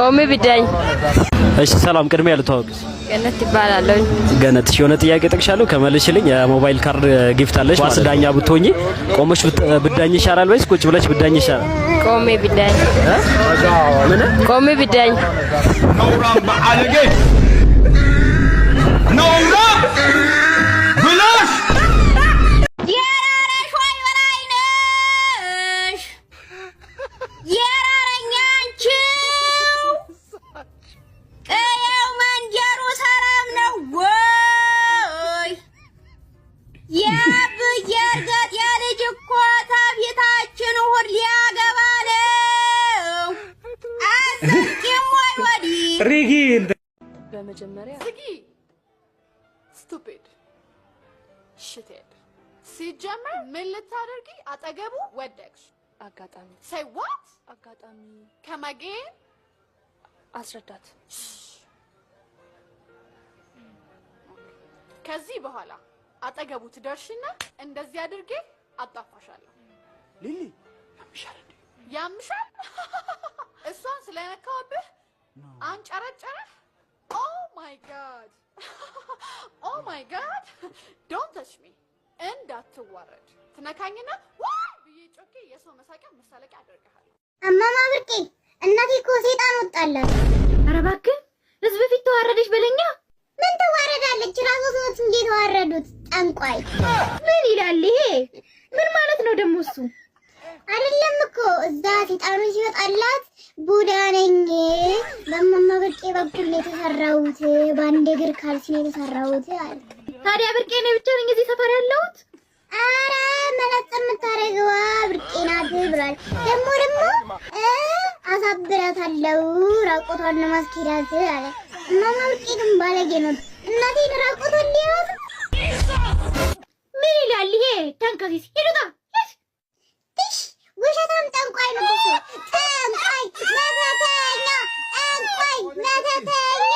ቆሜ ቢዳኝ እሺ ሰላም ቅድሚያ ልተዋወቅ ገነት ይባላል ገነት እሺ የሆነ ጥያቄ ጠቅሻለሁ ከመልሽልኝ የሞባይል ካርድ ጊፍት አለሽ ዋስዳኛ ብትሆኚ ቆመሽ ብዳኝ ይሻላል ወይስ ቁጭ ብለሽ ብዳኝ ይሻላል ቆሜ ቢዳኝ ምን ቆሜ ቢዳኝ ነውራም በአለጌ ነውራም ብላሽ የራረሽ ወይ በላይነሽ የራረኛንቺው ቀየው መንጀሩ ሰላም ነው ወይ የብየርገጥ የልጅ እኮ ታፊታችን እሑድ ሊያገባ ነው አዘቂም ወይ ወዲህ ሪጊ በመጀመሪያ ዝጊ ስቱፒድ ሽቴድ ሲጀመር ምን ልታደርጊ አጠገቡ ወደቅሽ አጋጣሚ say what አጋጣሚ ከመጌን አስረዳት ከዚህ በኋላ አጠገቡ ትደርሽና እንደዚህ አድርጌ አጣፋሻለሁ ሊሊ ያምሻል እንዴ ያምሻል እሷን ስለነካውብህ አንጨረጨረህ oh my god don't touch me እንዳትዋረድ ትነካኝና ዋይ ብዬ ጮኬ የሰው መሳቂያ መሳለቂያ አደርግሃለሁ እማማ ብርቄ እናቴ እኮ ሰይጣን ወጣላት ኧረ እባክህ ህዝብ ፊት ተዋረደሽ በለኛ ምን ተዋረዳለች ራሱ ሰዎች እንዴ ተዋረዱት ጠንቋይ ምን ይላል ይሄ ምን ማለት ነው ደግሞ እሱ አይደለም እኮ እዛ ሰይጣኑ ሲወጣላት ቡዳ ነኝ በእማማ ብርቄ በኩል ነው የተሰራሁት በአንድ እግር ካልሲ ነው የተሰራሁት አለ ታዲያ ብርቄ ነው ብቻ ነኝ እዚህ ሰፈር ያለሁት አረ መለጥም ታረገዋ ብርቄ ናት ብሏል ደግሞ አሳብራታለሁ ራቆቷን ለማስኪዳት አለ እማማ ብርቄ ግን ባለጌ ነው እናቴን ራቆቷን ሊያወጣ ምን ይላል ይሄ ተንከሲስ ይሉታ ውሸታም ጠንቋይ ነው ጠንቋይ መተተኛ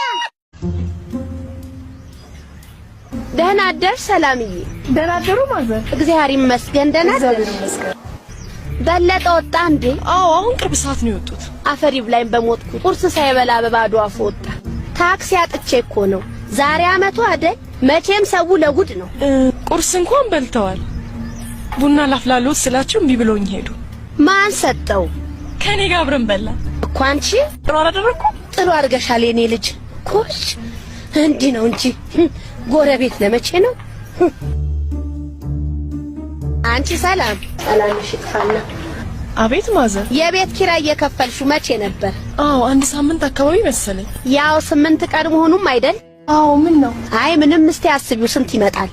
ደህና አደርሽ ሰላምዬ ደህና አደሩ ማዘር እግዚአብሔር ይመስገን ደህና አደርሽ በለጠ ወጣ እንዴ አዎ አሁን ቅርብ ሰዓት ነው የወጡት አፈሪ ብላኝ በሞትኩ ቁርስ ሳይበላ በባዶ አፍ ወጣ ታክሲ አጥቼ እኮ ነው ዛሬ አመቱ አይደል መቼም ሰው ለጉድ ነው ቁርስ እንኳን በልተዋል ቡና ላፍላሉት ስላችሁ እምቢ ብሎኝ ሄዱ ማን ሰጠው ከኔ ጋር አብረን በላ እኮ አንቺ ጥሩ አላደረኩም ጥሩ አድርገሻል የኔ ልጅ ኮሽ እንዲህ ነው እንጂ ጎረቤት ለመቼ ነው አንቺ ሰላም ይጥፋና አቤት ማዘር የቤት ኪራይ እየከፈልሽው መቼ ነበር አዎ አንድ ሳምንት አካባቢ መሰለኝ ያው 8 ቀን መሆኑም አይደል አዎ ምን ነው አይ ምንም እስቲ አስቢው ስንት ይመጣል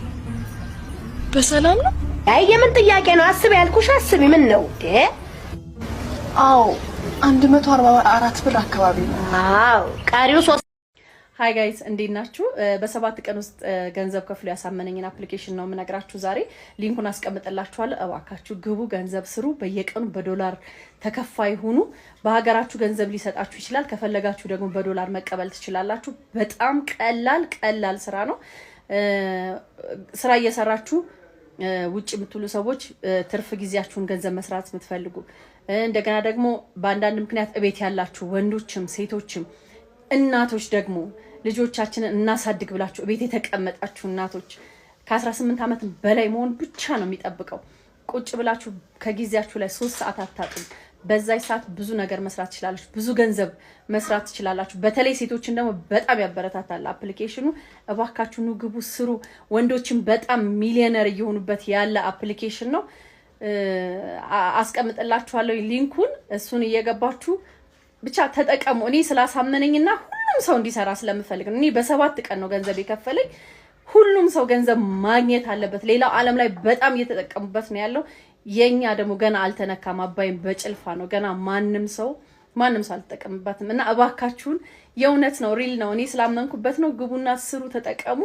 በሰላም ነው አይ የምን ጥያቄ ነው አስቢ ያልኩሽ አስቢ ምን ነው እንዴ አዎ 144 ብር አካባቢ ነው አዎ ቀሪው 3 ሃይ ጋይስ እንዴት ናችሁ በ7 ቀን ውስጥ ገንዘብ ከፍሎ ያሳመነኝን አፕሊኬሽን ነው የምነግራችሁ ዛሬ ሊንኩን አስቀምጥላችኋለሁ እባካችሁ ግቡ ገንዘብ ስሩ በየቀኑ በዶላር ተከፋይ ሁኑ በሀገራችሁ ገንዘብ ሊሰጣችሁ ይችላል ከፈለጋችሁ ደግሞ በዶላር መቀበል ትችላላችሁ በጣም ቀላል ስራ ነው ስራ እየሰራችሁ ውጭ የምትሉ ሰዎች ትርፍ ጊዜያችሁን ገንዘብ መስራት የምትፈልጉ እንደገና ደግሞ በአንዳንድ ምክንያት እቤት ያላችሁ ወንዶችም ሴቶችም እናቶች ደግሞ ልጆቻችንን እናሳድግ ብላችሁ እቤት የተቀመጣችሁ እናቶች ከ18 አመት በላይ መሆን ብቻ ነው የሚጠብቀው ቁጭ ብላችሁ ከጊዜያችሁ ላይ 3 ሰዓት አታጡም በዛይ ሰዓት ብዙ ነገር መስራት ትችላላችሁ ብዙ ገንዘብ መስራት ትችላላችሁ በተለይ ሴቶችን ደግሞ በጣም ያበረታታል አፕሊኬሽኑ እባካችሁ ኑ ግቡ ስሩ ወንዶችን በጣም ሚሊዮነር እየሆኑበት ያለ አፕሊኬሽን ነው አስቀምጥላችኋለሁ ሊንኩን እሱን እየገባችሁ ብቻ ተጠቀሙ እኔ ስላሳመነኝና ሁሉም ሰው እንዲሰራ ስለምፈልግ እኔ በ7 ቀን ነው ገንዘብ የከፈለኝ ሁሉም ሰው ገንዘብ ማግኘት አለበት ሌላው ዓለም ላይ በጣም እየተጠቀሙበት ነው ያለው የኛ ደግሞ ገና አልተነካም አባይም በጭልፋ ነው ገና ማንም ሰው አልተጠቀምበትም እና እባካችሁን የእውነት ነው ሪል ነው እኔ ስላመንኩበት ነው ግቡና ስሩ ተጠቀሙ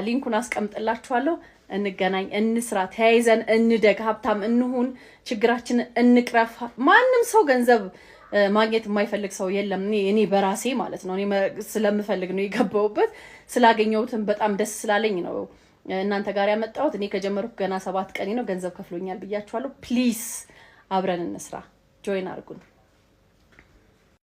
ሊንኩን አስቀምጥላችኋለሁ እንገናኝ እንስራ ተያይዘን እንደግ ሀብታም እንሁን ችግራችንን እንቅረፍ ማንም ሰው ገንዘብ ማግኘት የማይፈልግ ሰው የለም እኔ በራሴ ማለት ነው እኔ ስለምፈልግ ነው የገባውበት ስላገኘሁትም በጣም ደስ ስላለኝ ነው እናንተ ጋር ያመጣሁት እኔ ከጀመርኩ ገና 7 ቀን ነው ገንዘብ ከፍሎኛል ብያችኋለሁ ፕሊዝ አብረን እንስራ ጆይን አድርጉን